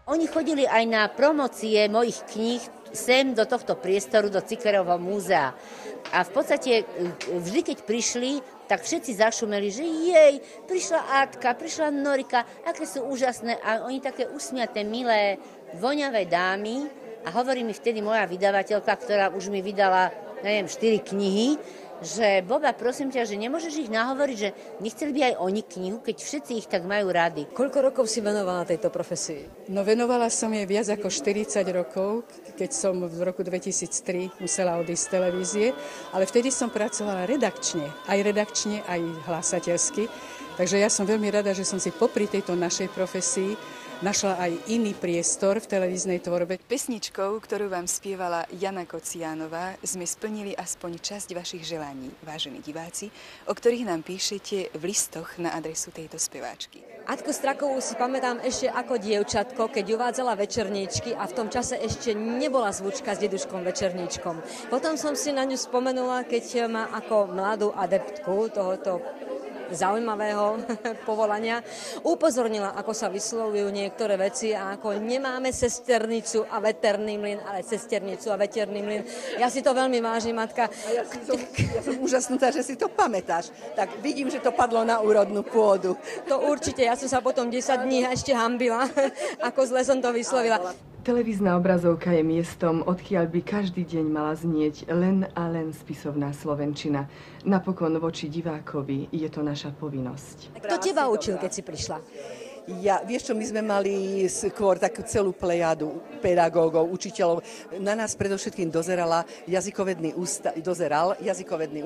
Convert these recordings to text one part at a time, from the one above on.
Oni chodili aj na promócie mojich kníh sem do tohto priestoru, do Cikerovho múzea. A v podstate vždy, keď prišli, tak všetci zašumeli, že jej, prišla Atka, prišla Norika, aké sú úžasné. A oni také usmiaté, milé, voňavé dámy. A hovorí mi vtedy moja vydavateľka, ktorá už mi vydala, neviem, 4 knihy, že Boba, prosím ťa, že nemôžeš ich nahovoriť, že nechceli by aj oni knihu, keď všetci ich tak majú rady. Koľko rokov si venovala tejto profesii? No venovala som jej viac ako 40 rokov, keď som v roku 2003 musela odísť z televízie, ale vtedy som pracovala redakčne, aj hlásateľsky. Takže ja som veľmi rada, že som si popri tejto našej profesii našla aj iný priestor v televíznej tvorbe. Pesničkou, ktorú vám spievala Jana Kociánová, sme splnili aspoň časť vašich želaní, vážení diváci, o ktorých nám píšete v listoch na adresu tejto speváčky. Atku Strakovú si pamätám ešte ako dievčatko, keď uvádzala večerníčky a v tom čase ešte nebola zvučka s deduškom večerníčkom. Potom som si na ňu spomenula, keď ma ako mladú adeptku tohoto zaujímavého povolania upozornila, ako sa vyslovujú niektoré veci a ako nemáme sesternicu a veterný mlyn, ale sesternicu a veterný mlyn. Ja si to veľmi vážim, matka. Ja som úžasnutá, že si to pamätáš. Tak vidím, že to padlo na úrodnú pôdu. To určite, ja som sa potom 10 dní ešte hanbila, ako zle som to vyslovila. Televízna obrazovka je miestom, odkiaľ by každý deň mala znieť len a len spisovná slovenčina. Napokon voči divákovi je to naša povinnosť. Kto teba učil, keď si prišla? Vieš čo, my sme mali skôr takú celú plejadu pedagógov, učiteľov. Na nás predovšetkým dozeral jazykovedný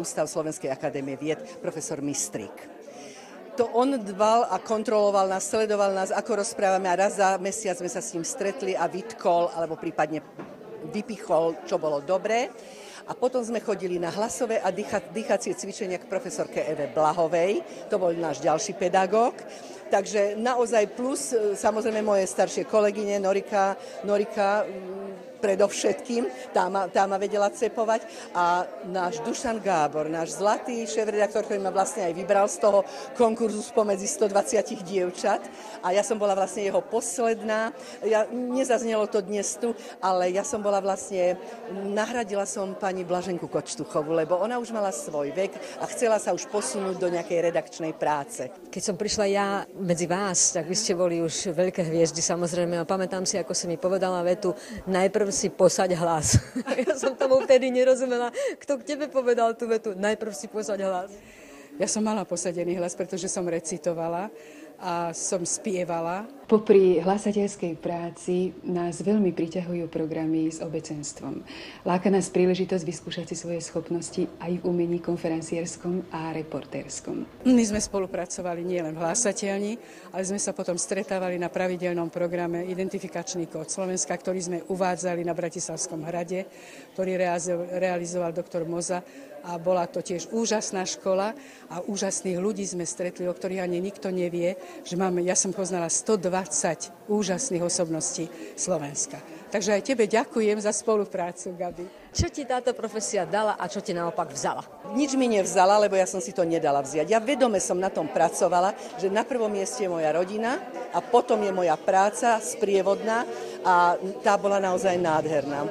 ústav Slovenskej akadémie vied, profesor Mistrík. To on dbal a kontroloval nás, sledoval nás, ako rozprávame a raz za mesiac sme sa s ním stretli a vytkol, alebo prípadne vypichol, čo bolo dobré. A potom sme chodili na hlasové a dýchacie cvičenia k profesorke Eve Blahovej, to bol náš ďalší pedagóg. Takže naozaj plus, samozrejme moje staršie kolegyne, Norika predovšetkým, tá ma vedela cepovať a náš Dušan Gábor, náš zlatý šéfredaktor, ktorý ma vlastne aj vybral z toho konkurzu spomedzi 120 dievčat a ja som bola vlastne jeho posledná, nezaznelo to dnes tu, ale ja som bola vlastne, nahradila som pani Blaženku Kočtuchovú, lebo ona už mala svoj vek a chcela sa už posunúť do nejakej redakčnej práce. Keď som prišla ja medzi vás, tak vy ste boli už veľké hviezdy samozrejme a pamätám si, ako si mi povedala vetu, najprv si posaď hlas. Ja som tomu vtedy nerozumela. Kto k tebe povedal tú vetu? Najprv si posaď hlas. Ja som mala posadený hlas, pretože som recitovala a som spievala. Popri hlasateľskej práci nás veľmi priťahujú programy s obecenstvom. Láka nás príležitosť vyskúšať si svoje schopnosti aj v umení konferenciérskom a reportérskom. My sme spolupracovali nielen v hlasateľni, ale sme sa potom stretávali na pravidelnom programe Identifikačný kód Slovenska, ktorý sme uvádzali na Bratislavskom hrade, ktorý realizoval doktor Moza. A bola to tiež úžasná škola a úžasných ľudí sme stretli, o ktorých ani nikto nevie, že ja som poznala 120 úžasných osobností Slovenska. Takže aj tebe ďakujem za spoluprácu, Gabi. Čo ti táto profesia dala a čo ti naopak vzala? Nič mi nevzala, lebo ja som si to nedala vziať. Ja vedome som na tom pracovala, že na prvom mieste je moja rodina a potom je moja práca sprievodná a tá bola naozaj nádherná.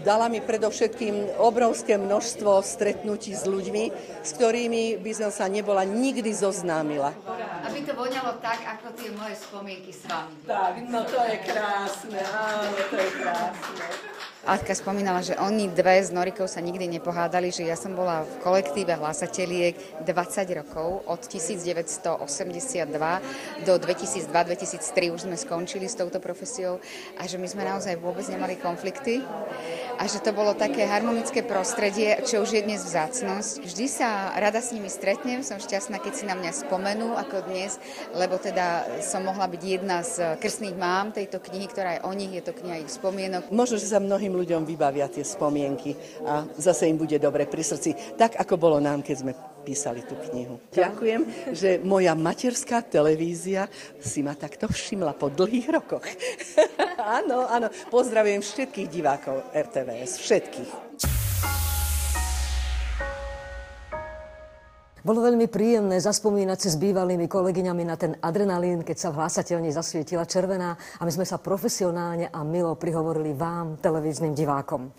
Dala mi predovšetkým obrovské množstvo stretnutí s ľuďmi, s ktorými by som sa nebola nikdy zoznámila. Aby to voňalo tak, ako tie moje spomienky s vami. Tak, no to je krásne, áno, to je krásne. Atka spomínala, že oni dve s Norikou sa nikdy nepohádali, že ja som bola v kolektíve hlasateliek 20 rokov, od 1982 do 2002-2003 už sme skončili s touto profesiou a že my sme naozaj vôbec nemali konflikty a že to bolo také harmonické prostredie, čo už je dnes vzácnosť. Vždy sa rada s nimi stretnem, som šťastná, keď si na mňa spomenú ako dnes, lebo teda som mohla byť jedna z krstných mám tejto knihy, ktorá je o nich, je to kniha ich spomienok. Možno, že sa mnohým ľuďom vybavia tie spomienky a zase im bude dobre pri srdci, tak ako bolo nám, keď sme písali tú knihu. Ďakujem, že moja materská televízia si ma takto všimla po dlhých rokoch. Áno, pozdravujem všetkých divákov RTVS, všetkých. Bolo veľmi príjemné zaspomínať si s bývalými kolegyňami na ten adrenalín, keď sa v hlásateľni zasvietila červená a my sme sa profesionálne a milo prihovorili vám, televíznym divákom.